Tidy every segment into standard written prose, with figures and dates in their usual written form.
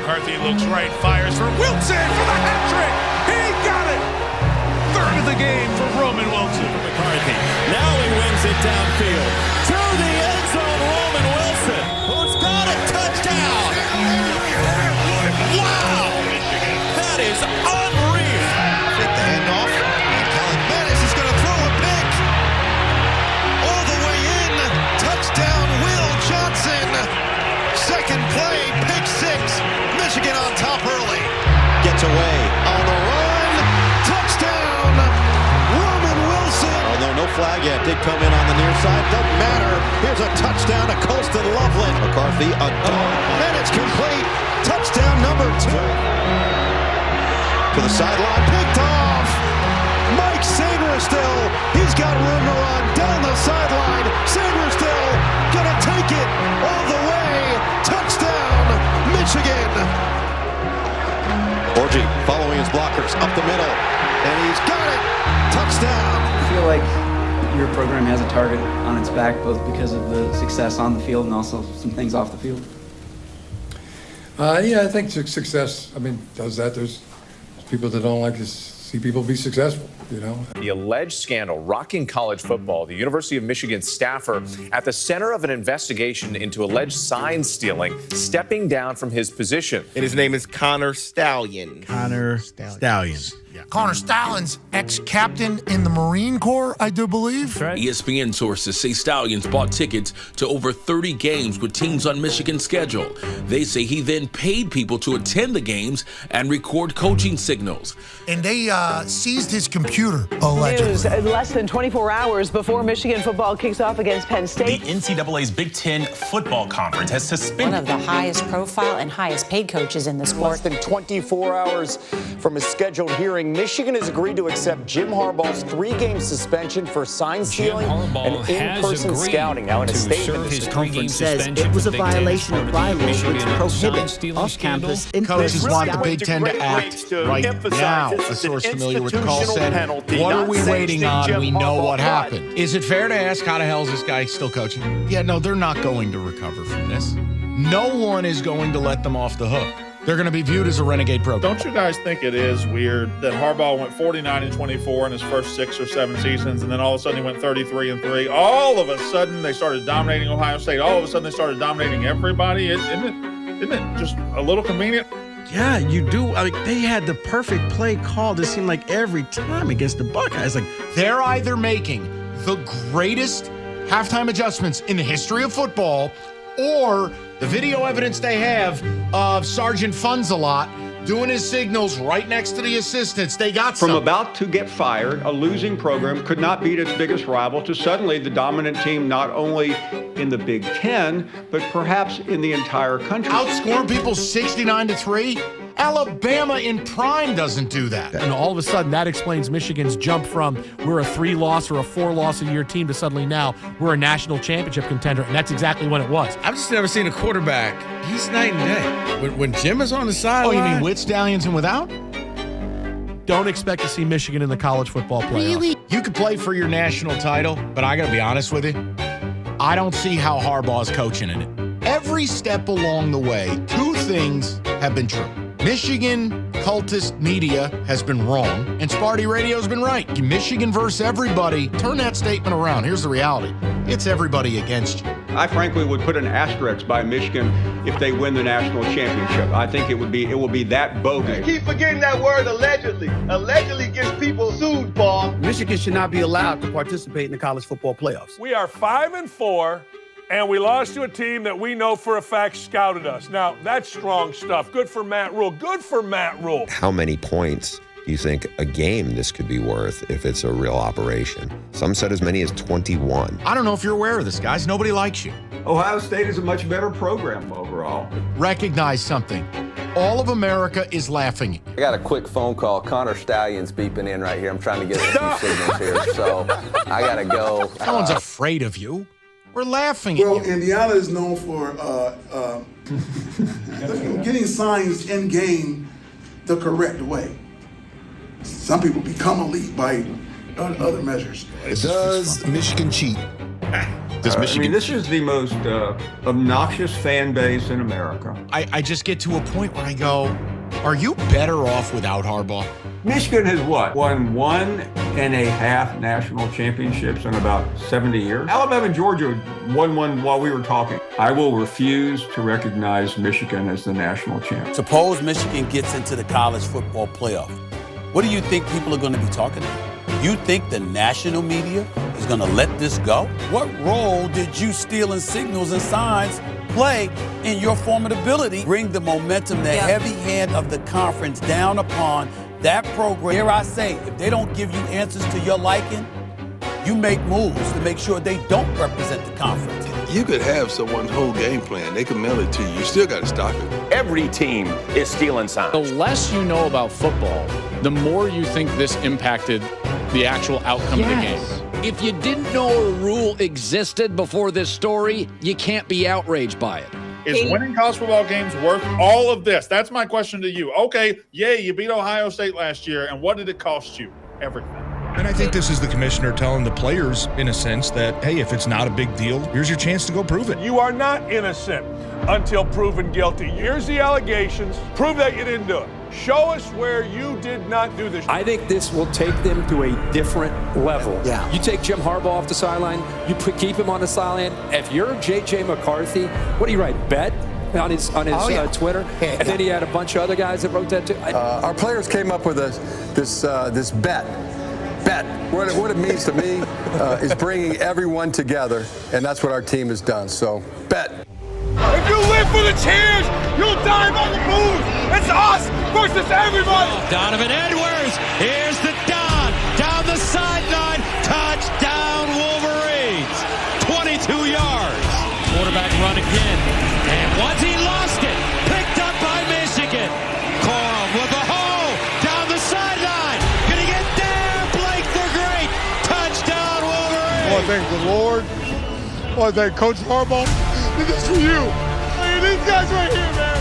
McCarthy looks right, fires for Wilson for the hat trick. He got it. Third of the game for Roman Wilson. McCarthy. Now he wins it downfield. To the end zone, Roman Wilson, who's got a touchdown. Wow! That is unreal. Take the handoff. And Galvanized is going to throw a pick. All the way in. Touchdown, Will Johnson. Second play, pick six. Michigan on top early. Gets away on the run. Touchdown, Roman Wilson. Although no flag yet, did come in on the near side. Doesn't matter. Here's a touchdown to Colston Loveland. McCarthy, a dog. And it's complete. Touchdown number 2. To the sideline, picked off. Mike Sainristil. He's got room to run down the sideline. Sainristil gonna take it all the way. Touchdown, Michigan. Orji following his blockers up the middle, and he's got it. Touchdown. I feel like your program has a target on its back, both because of the success on the field and also some things off the field. Yeah, I think success, does that. There's people that don't like to see people be successful, you know. The alleged scandal rocking college football, the University of Michigan staffer at the center of an investigation into alleged sign stealing, stepping down from his position. And his name is Connor Stallion. Connor Stallion. Yeah. Connor Stallion's ex-captain in the Marine Corps, I do believe. Right. ESPN sources say Stallions bought tickets to over 30 games with teams on Michigan's schedule. They say he then paid people to attend the games and record coaching signals. And they seized his computer, allegedly. News less than 24 hours before Michigan football kicks off against Penn State. The NCAA's Big Ten Football Conference has suspended one of the highest profile and highest paid coaches in the sport. Less than 24 hours from his scheduled hearing, Michigan has agreed to accept Jim Harbaugh's 3-game suspension for sign stealing and in-person scouting. Now, in a statement, his conference says it was a violation of bylaws which prohibit off-campus coaches want the Big Ten to act right now. A source familiar with the call said, what are we waiting on? We know what happened. Is it fair to ask how the hell is this guy still coaching? Yeah, no, they're not going to recover from this. No one is going to let them off the hook. They're going to be viewed as a renegade program. Don't you guys think it is weird that Harbaugh went 49-24 in his first 6 or 7 seasons, and then all of a sudden he went 33-3? All of a sudden they started dominating Ohio State. All of a sudden they started dominating everybody. Isn't it just a little convenient? Yeah, you do. They had the perfect play called, it seemed like, every time against the Buckeyes. They're either making the greatest halftime adjustments in the history of football, or the video evidence they have of Sergeant Funsalot doing his signals right next to the assistants. They got from something. About to get fired, a losing program could not beat its biggest rival, to suddenly the dominant team not only in the Big Ten, but perhaps in the entire country. Outscoring people 69-3? Alabama in prime doesn't do that. And all of a sudden, that explains Michigan's jump from we're a 3-loss or a 4-loss-a-year team to suddenly now we're a national championship contender, and that's exactly what it was. I've just never seen a quarterback. He's night and day. When Jim is on the sideline. Oh, you mean with Stallions and without? Don't expect to see Michigan in the college football playoff. Really? You could play for your national title, but I got to be honest with you. I don't see how Harbaugh's coaching in it. Every step along the way, 2 things have been true. Michigan cultist media has been wrong, and Sparty Radio's been right. Michigan versus everybody. Turn that statement around. Here's the reality. It's everybody against you. I frankly would put an asterisk by Michigan if they win the national championship. I think it will be that bogus. Keep forgetting that word allegedly. Allegedly gets people sued, Paul. Michigan should not be allowed to participate in the college football playoffs. We are 5-4. And we lost to a team that we know for a fact scouted us. Now, that's strong stuff. Good for Matt Rule. Good for Matt Rule. How many points do you think a game this could be worth if it's a real operation? Some said as many as 21. I don't know if you're aware of this, guys. Nobody likes you. Ohio State is a much better program overall. Recognize something. All of America is laughing at you. I got a quick phone call. Connor Stallion's beeping in right here. I'm trying to get a few signals here, so I got to go. No one's afraid of you. We're laughing at you. Well, Indiana is known for getting signs in game the correct way. Some people become elite by other measures. Does Michigan cheat? Does Michigan? this is the most obnoxious fan base in America. I just get to a point where I go, are you better off without Harbaugh? Michigan has what? Won 1.5 national championships in about 70 years. Alabama and Georgia won one while we were talking. I will refuse to recognize Michigan as the national champ. Suppose Michigan gets into the college football playoff. What do you think people are going to be talking about? You think the national media is going to let this go? What role did you stealing signals and signs play in your formidability? Bring the momentum, the heavy hand of the conference down upon that program. Here I say, if they don't give you answers to your liking, you make moves to make sure they don't represent the conference. You could have someone's whole game plan. They can mail it to you. You still got to stop it. Every team is stealing signs. The less you know about football, the more you think this impacted the actual outcome of the game. If you didn't know a rule existed before this story, you can't be outraged by it. Is winning college football games worth all of this? That's my question to you. Okay, yay, you beat Ohio State last year, and what did it cost you? Everything. And I think this is the commissioner telling the players, in a sense, that, hey, if it's not a big deal, here's your chance to go prove it. You are not innocent until proven guilty. Here's the allegations. Prove that you didn't do it. Show us where you did not do this. I think this will take them to a different level. Yeah. You take Jim Harbaugh off the sideline, you keep him on the sideline. If you're J.J. McCarthy, what do you write? Bet on his Twitter? And then he had a bunch of other guys that wrote that too. Our players came up with this bet. What it means to me is bringing everyone together, and that's what our team has done. So, bet. If you live for the cheers, you'll die by the booze. It's us versus everybody. Donovan Edwards. Here's the Don. Down the sideline. Touchdown Wolverines. 22 yards. Quarterback run again. And once he lost it, picked up by Michigan. Coral with a hole. Down the sideline. Gonna get there. Blake the Great. Touchdown Wolverines. I thank the Lord. I thank Coach Harbaugh. This is for you. Hey, these guys right here, man.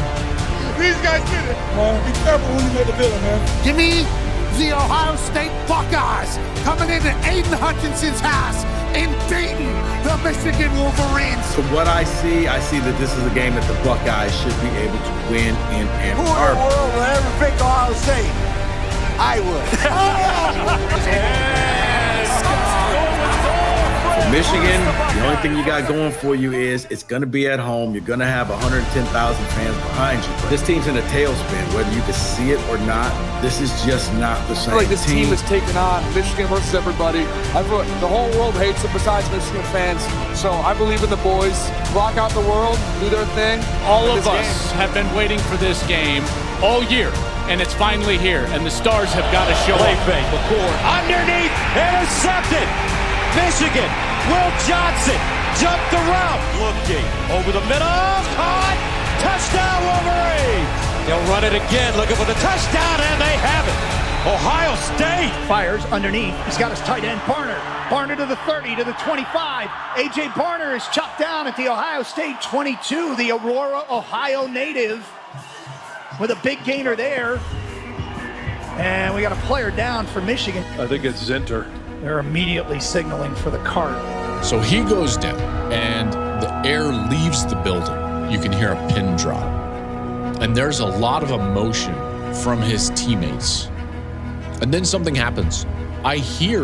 These guys did it. Be careful when you make the building, man. Give me the Ohio State Buckeyes coming into Aiden Hutchinson's house and beating the Michigan Wolverines. From what I see that this is a game that the Buckeyes should be able to win in Ann Arbor. Who in the world will ever pick Ohio State? I would. For Michigan, the only thing you got going for you is it's going to be at home. You're going to have 110,000 fans behind you. But this team's in a tailspin, whether you can see it or not. This is just not the same. I feel like this team is taking on Michigan versus everybody. The whole world hates it besides Michigan fans. So I believe in the boys. Rock out the world, do their thing. All of us have been waiting for this game all year, and it's finally here, and the stars have got to show up. Before underneath, intercepted. Michigan, Will Johnson jumped the route, looking over the middle, caught, touchdown Wolverines. They'll run it again, looking for the touchdown, and they have it. Ohio State fires underneath. He's got his tight end Barner. Barner to the 30, to the 25. A.J. Barner is chopped down at the Ohio State 22. The Aurora, Ohio native with a big gainer there. And we got a player down for Michigan. I think it's Zinter. They're immediately signaling for the cart. So he goes down, and the air leaves the building. You can hear a pin drop. And there's a lot of emotion from his teammates. And then something happens. I hear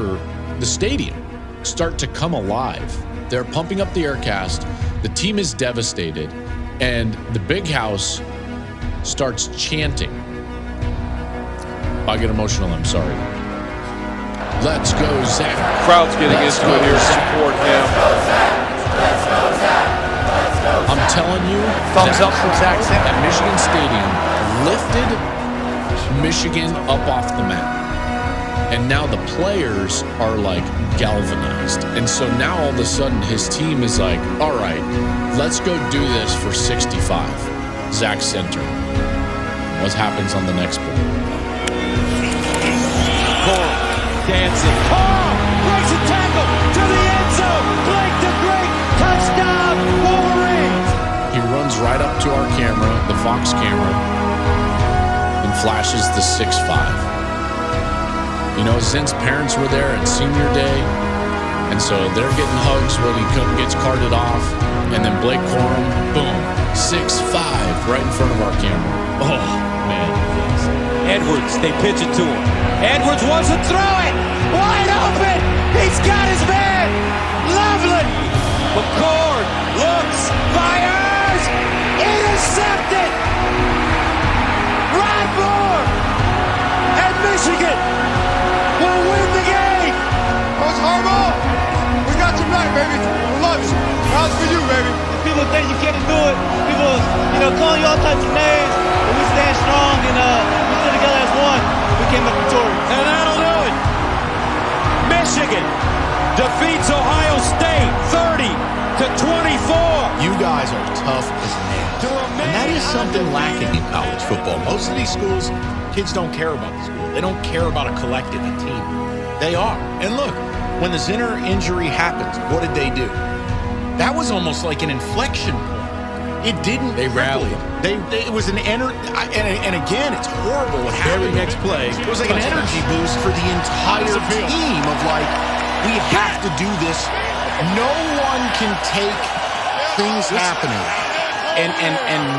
the stadium start to come alive. They're pumping up the aircast. The team is devastated. And the big house starts chanting. I get emotional, I'm sorry. Let's go, Zach. Crowd's getting into it here. Support him. I'm telling you, thumbs up from Zach at Michigan Stadium lifted Michigan up off the map. And now the players are like galvanized. And so now all of a sudden his team is like, all right, let's go do this for 65. Zach Center. What happens on the next play? Dancing. Carl breaks a tackle to the end zone. Blake the Great, touchdown Wolverines. He runs right up to our camera, the Fox camera, and flashes the 6'5". You know, Zint's parents were there at senior day, And so they're getting hugs while he gets carted off. And then Blake Corum, boom, 6'5", right in front of our camera. Oh, man. Edwards, they pitch it to him. Edwards wants to throw it. Wide open. He's got his man. Loveland. McCord looks, fires. Intercepted. Rod Moore. And Michigan will win the game. Coach Harbaugh, we got your back, baby. We love you. How's for you, baby? People think you can't do it. People, calling you all types of names. But we stand strong and we stood together as one. We came up victorious. And that'll do it. Michigan defeats Ohio State 30-24. You guys are tough as nails. And that is something lacking in college football. Most of these schools, kids don't care about the school. They don't care about a collective, a team. They are. And look, when the Zinner injury happened, what did they do? That was almost like an inflection point. It didn't. They rallied. It was an energy, and again, it's horrible what happened. Very next play. It was like an energy boost for the entire team of like, we have to do this. No one can take things happening and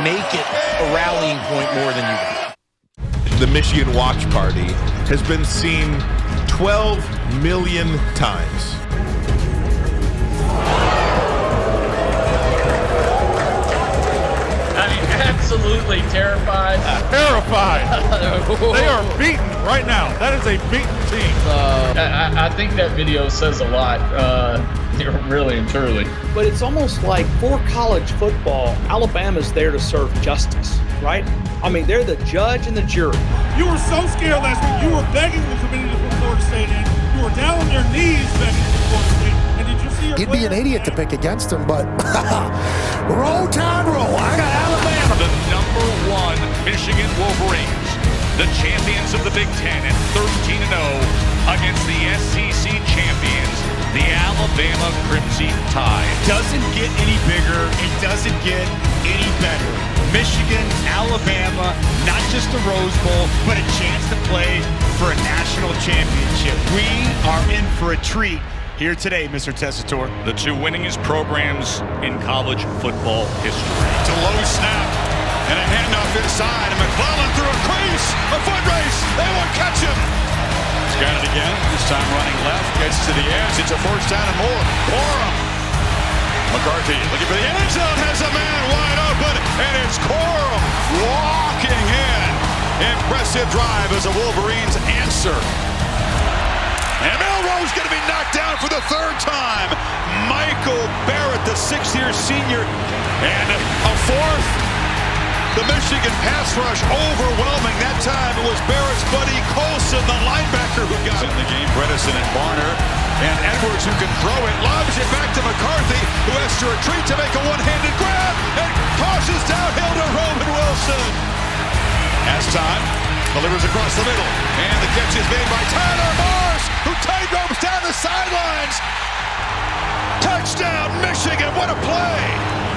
make it a rallying point more than you can. The Michigan Watch Party has been seen 12 million times. Absolutely terrified. Terrified. They are beaten right now. That is a beaten team. I think that video says a lot, really and truly. But it's almost like for college football, Alabama's there to serve justice, right? I mean, they're the judge and the jury. You were so scared last week. You were begging the committee to put Florida State in. You were down on your knees begging for Florida State. And did you see your You'd be an idiot to pick against them, but roll, Town, roll. I got Alabama. The number 1 Michigan Wolverines, the champions of the Big Ten at 13-0 against the SEC champions, the Alabama Crimson Tide. Doesn't get any bigger. It doesn't get any better. Michigan, Alabama, not just a Rose Bowl, but a chance to play for a national championship. We are in for a treat here today, Mr. Tessitore. The 2 winningest programs in college football history. It's a low snap and a handoff inside, and McClellan through a crease, a foot race. They won't catch him. He's got it again. This time running left, gets to the edge. It's a first down and more. Corum. McCarthy looking for the end zone, has a man wide open, and it's Corum walking in. Impressive drive as the Wolverines answer. And Milroe's going to be knocked down for the 3rd time. Michael Barrett, the 6th-year senior, and a 4th. The Michigan pass rush overwhelming. That time it was Barrett's buddy Colson, the linebacker, who got in the game. Bredesen and Barner, and Edwards, who can throw it, lobs it back to McCarthy, who has to retreat to make a one-handed grab, and tosses downhill to Roman Wilson. As time delivers across the middle, and the catch is made by Tyler Morris, who tight ropes down the sidelines. Touchdown, Michigan! What a play!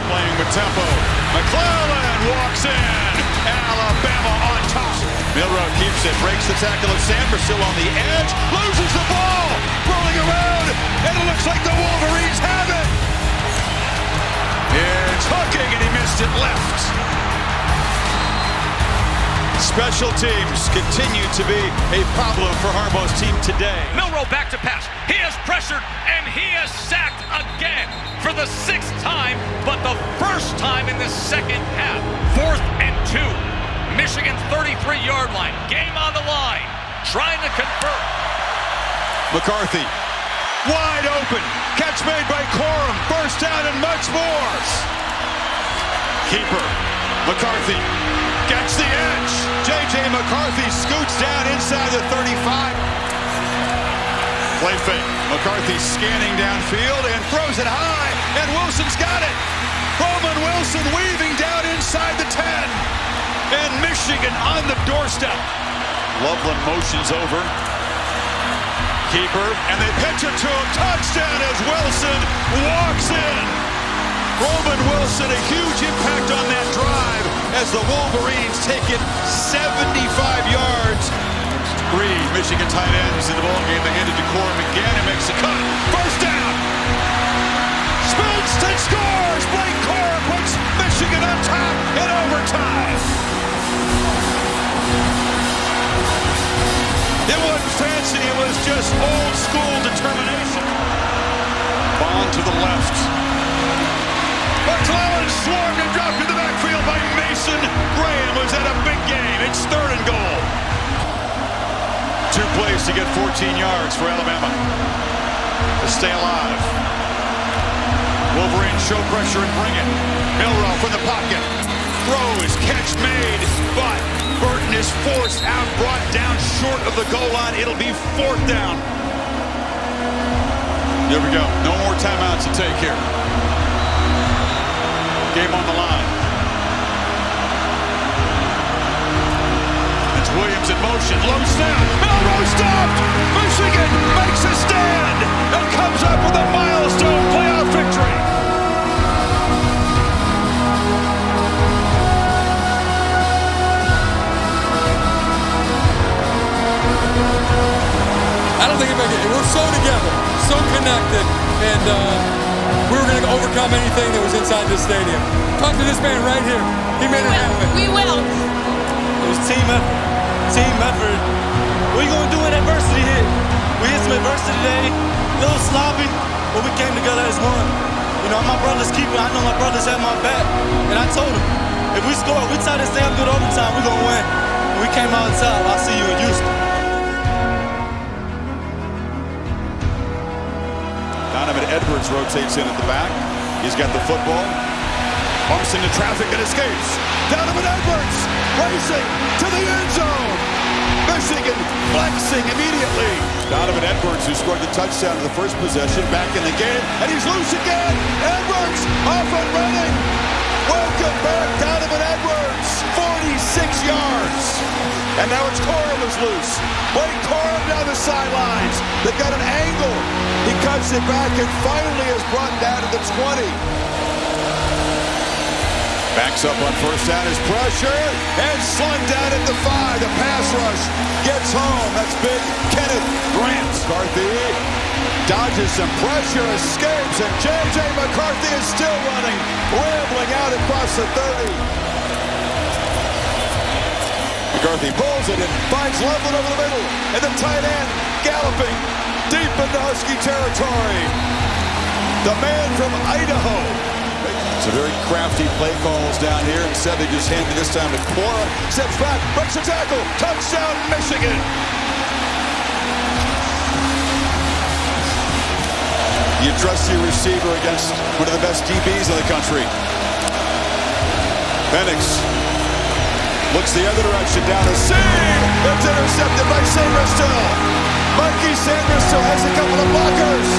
Playing with tempo. McClellan walks in. Alabama on top. Milroe keeps it, breaks the tackle of Sanders, still on the edge, loses the ball, rolling around, and it looks like the Wolverines have it. It's hooking, and he missed it left. Special teams continue to be a problem for Harbaugh's team today. Milroe back to pass. He is pressured, and he is sacked again for the 6th time, but the first time in the second half. 4th and 2. Michigan 33-yard line. Game on the line. Trying to convert. McCarthy, wide open. Catch made by Corum. First down and much more. Keeper, McCarthy gets the edge. J.J. McCarthy scoots down inside the 35. Play fake. McCarthy scanning downfield and throws it high. And Wilson's got it. Roman Wilson weaving down inside the 10. And Michigan on the doorstep. Loveland motions over. Keeper, and they pitch it to him. Touchdown as Wilson walks in. Roman Wilson, a huge impact on that drive as the Wolverines take it 75 yards. 3 Michigan. Michigan tight ends in the ballgame. They hand it to Corum again and makes the cut. First down. Spins and scores. Blake Corum puts Michigan on top in overtime. It wasn't fancy. It was just old school determination. Bond to the left. McClellan swarmed and dropped in the backfield by Mason Graham. Was at a big game. It's 3rd and goal. 2 plays to get 14 yards for Alabama to stay alive. Wolverines show pressure and bring it. Milrow from the pocket. Throws, catch made, but Burton is forced out, brought down short of the goal line. It'll be 4th down. There we go. No more timeouts to take here. Game on the line. It's Williams in motion. Low snap. Milrow stopped. Michigan makes a stand and comes up with a milestone playoff victory. I don't think we're so together, so connected, and we were going to overcome anything that was inside this stadium. Talk to this man right here. He made it happen. We will. It was team effort. Team effort. What are you going to do when adversity hit? We hit some adversity today, a little sloppy, but we came together as one. You know, my brother's keeper. I know my brothers had my back, and I told him, if we score, we tie this damn good overtime, we're going to win. And we came out on top. I'll see you in Houston. Donovan Edwards rotates in at the back. He's got the football. Bumps into traffic and escapes. Donovan Edwards racing to the end zone. Michigan flexing immediately. Donovan Edwards, who scored the touchdown in the first possession, back in the game, and he's loose again. Edwards off and running. Welcome back, Donovan Edwards. 46 yards. And now it's Corum who's loose. Blake Corum down the sidelines. They've got an angle. He cuts it back and finally is brought down to the 20. Backs up on first down, is pressure, and slung down at the 5. The pass rush gets home. That's big Kenneth Grant. McCarthy dodges some pressure, escapes, and J.J. McCarthy is still running, rambling out across the 30. McCarthy pulls it and finds Loveland over the middle, and the tight end galloping deep into Husky territory. The man from Idaho. It's a very crafty play calls down here. Instead, they just hand it this time to Corum. Steps back, breaks a tackle. Touchdown, Michigan. You trust your receiver against one of the best DBs in the country. Penix looks the other direction down the seam. It's intercepted by Sandristil. Mikey Sandristil has a couple of blockers.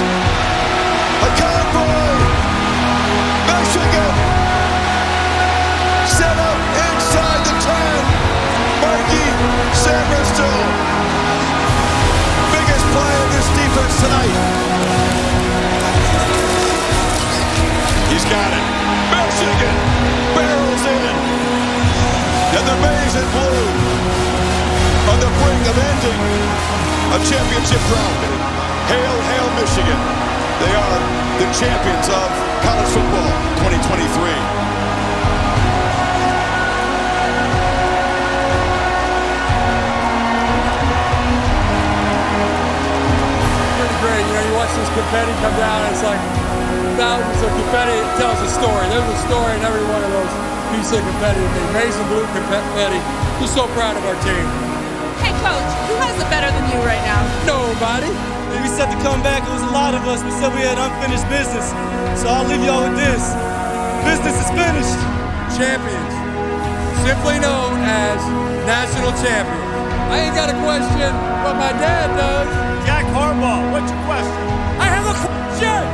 A convoy. Michigan set up inside the 10. Mikey Sandristil. Biggest play of this defense tonight. He's got it. Michigan barrels in. And the maize and blue on the brink of ending a championship drought. Hail, hail, Michigan. They are the champions of college football 2023. Pretty great. You know, you watch this confetti come down, and it's like thousands of confetti. It tells a story. There's a story in every one of those pieces of confetti. The amazing blue confetti. We're so proud of our team. Hey, Coach, who has it better than you right now? Nobody. We said to come back, it was a lot of us. We said we had unfinished business. So I'll leave y'all with this. Business is finished. Champions. Simply known as national champions. I ain't got a question, but my dad does. Jack Harbaugh, what's your question? I have a question.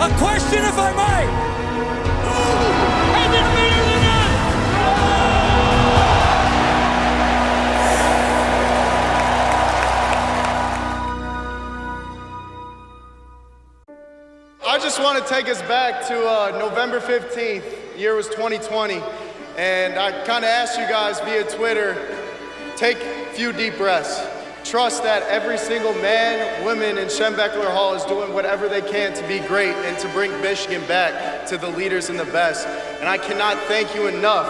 A question, if I might. I've been better than that. I just want to take us back to November 15th, year was 2020, and I kind of asked you guys via Twitter, take a few deep breaths. trust that every single man, woman in Schembechler Hall is doing whatever they can to be great and to bring Michigan back to the leaders and the best. And I cannot thank you enough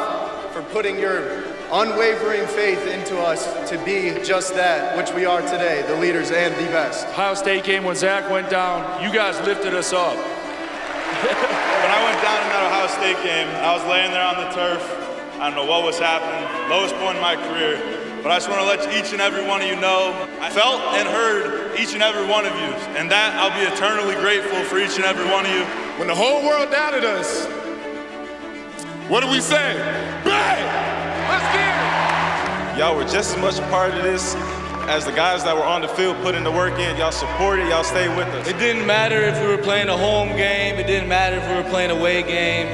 for putting your unwavering faith into us to be just that, which we are today, the leaders and the best. Ohio State game, when Zach went down, you guys lifted us up. When I went down in that Ohio State game, I was laying there on the turf. I don't know what was happening, lowest point in my career. But I just want to let each and every one of you know, I felt and heard each and every one of you. And that I'll be eternally grateful for each and every one of you. When the whole world doubted us, what did we say? Bang! Let's get it! Y'all were just as much a part of this as the guys that were on the field putting the work in. Y'all supported, y'all stayed with us. It didn't matter if we were playing a home game. It didn't matter if we were playing a away game.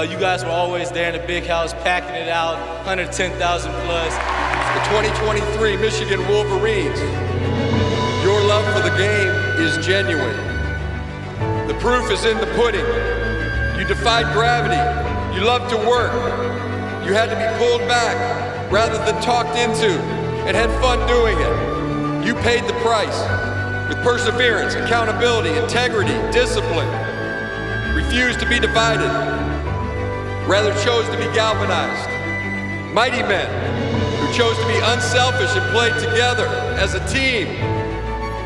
You guys were always there in the big house, packing it out, 110,000 plus. The 2023 Michigan Wolverines. Your love for the game is genuine. The proof is in the pudding. You defied gravity. You loved to work. You had to be pulled back rather than talked into, and had fun doing it. You paid the price with perseverance, accountability, integrity, discipline. Refused to be divided, rather chose to be galvanized. Mighty men who chose to be unselfish and played together as a team.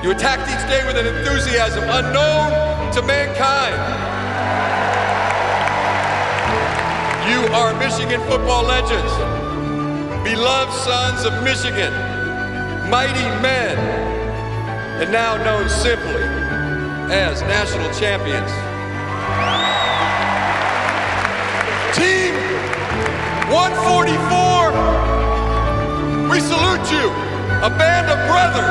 You attacked each day with an enthusiasm unknown to mankind. You are Michigan football legends, beloved sons of Michigan, mighty men, and now known simply as national champions. Team 144, we salute you, a band of brothers.